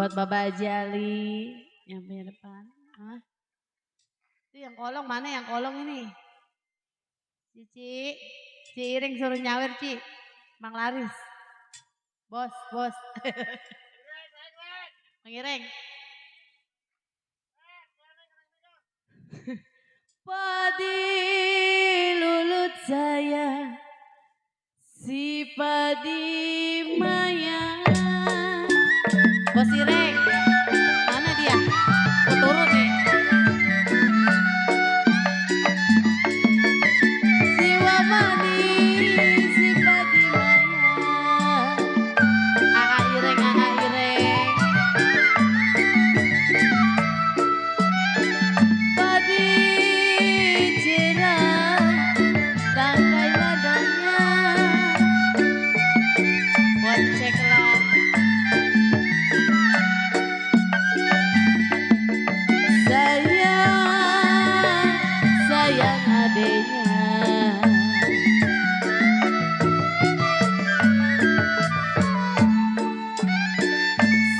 Buat Bapak Jali yang punya depan. Hah? Itu yang kolong mana yang kolong ini? Cici, Ci Iring suruh nyawer Ci. Mang Laris. Bos. Mengiring. Padi lulut saya, si padi maya. Bos Ireng, mana dia? Aku turun nih. Si Wamani, si padi maya. Aa Ireng. Padi cerah, tangkai ladanya. Buat ceklah. Sayang adenya.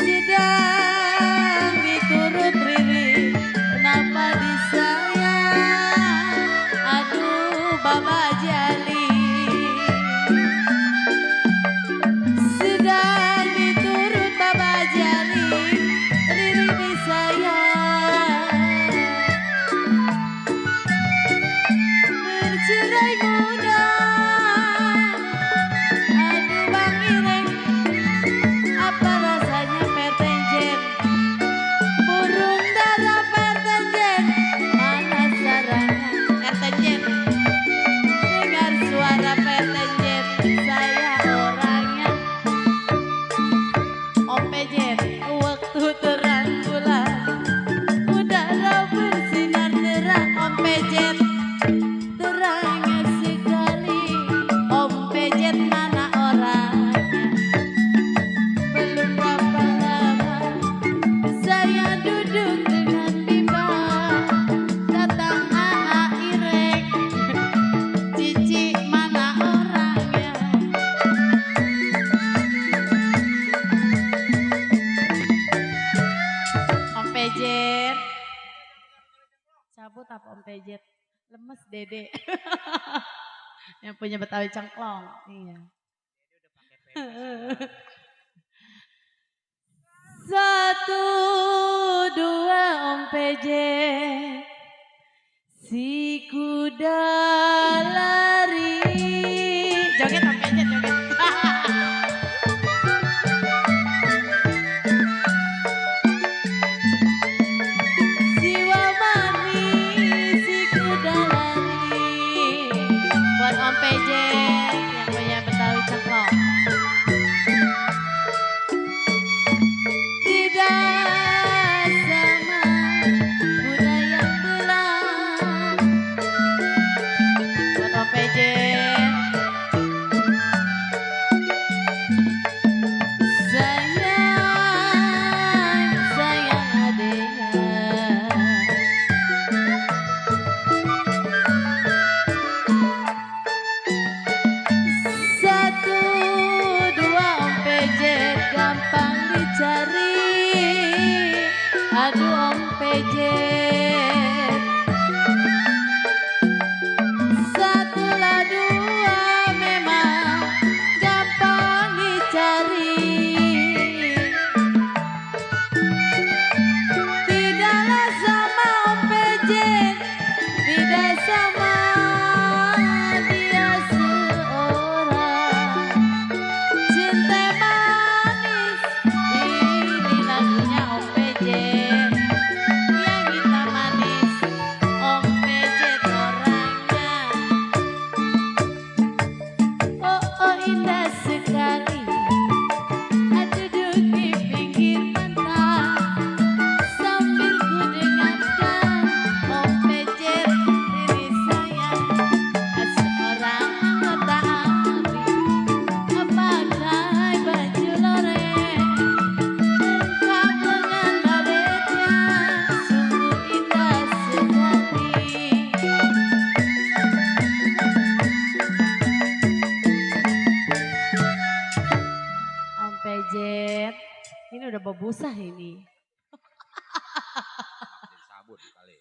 Sedang diturut Riri, kenapa disayang? Aduh Bapak Jali. Sedang diturut Bapak Jali, Riri disayang. Bercerai muda, aduh Bang Ireng, apa rasanya pertenjen? Burung dara pertenjen, mana sarangnya pertenjen? Dengar suara pertenjen, saya orangnya. Om Pejen, waktu terang bulan, udara bersinar terang. Om Pejen, terangnya sekali. Om Pejet mana orangnya? Belum berapa lama saya duduk dengan pipa, datang Aa Ireng. Cici mana orangnya? Om Pejet cabut apa Om Pejet? Lemes Dede. Yang punya Betawi cengklong. Iya. Satu, dua Om Pejet, si kuda lari. Joget Om Pejet, joget. Si Wamani, si kuda lari. Buat Om Pejet yang punya Betawi cengklong. Tidak sama kuda yang belang. Buat Om Pejet. Sayang adenya. busa ini. Sabut kali.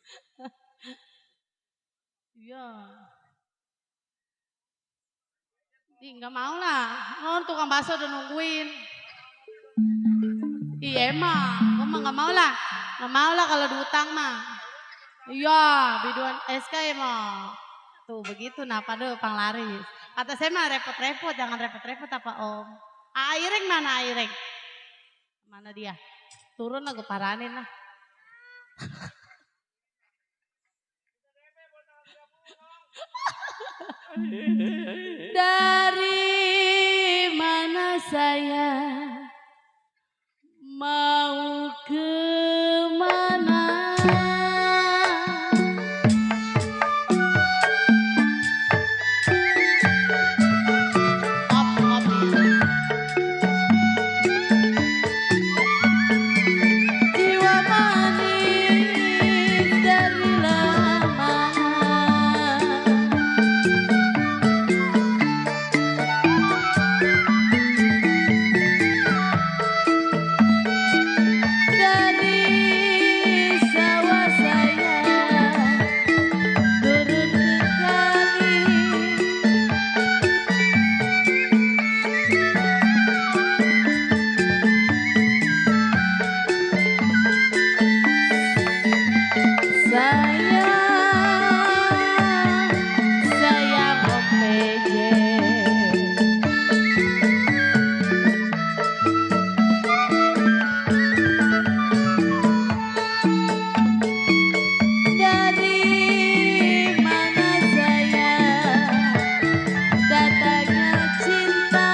Iya. Ih, nggak mau lah. Non tukang bakso udah nungguin. Iya emang, gue mah nggak mau lah. Nggak mau lah kalau diutang mah. Iya, biduan SK emang. Tuh begitu napa deh panglaris. Kata saya mah repot-repot, jangan repot-repot apa om. Aireng mana Aireng? Mana dia? Turun lah gue paranin lah. Dari mana saya mau kemana? Jiwa manis dari lama. Dari sawah saya turun ke kali. Sayang Om PJ. Dari mana saya datangnya cinta.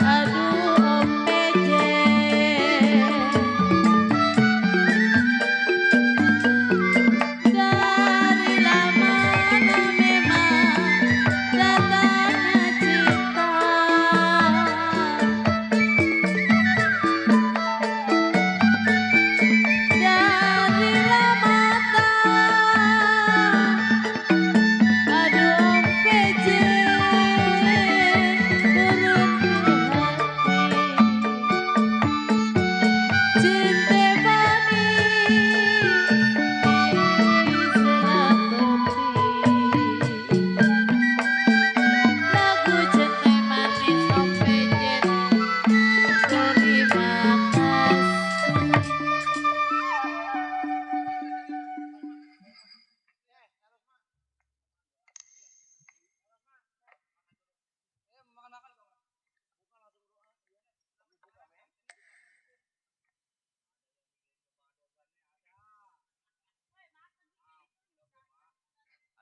Aduh Om PJ. Dari lama memang datangnya cinta. Dari lama aduh Om PJ turun ke hati. Cinta manis lagu cinta manis Om PJ. Terima kasih.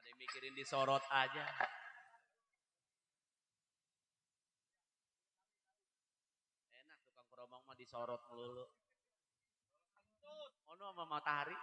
Ada yang mikirin disorot aja. Enak tukang keromong mah disorot melulu. Ono sama matahari.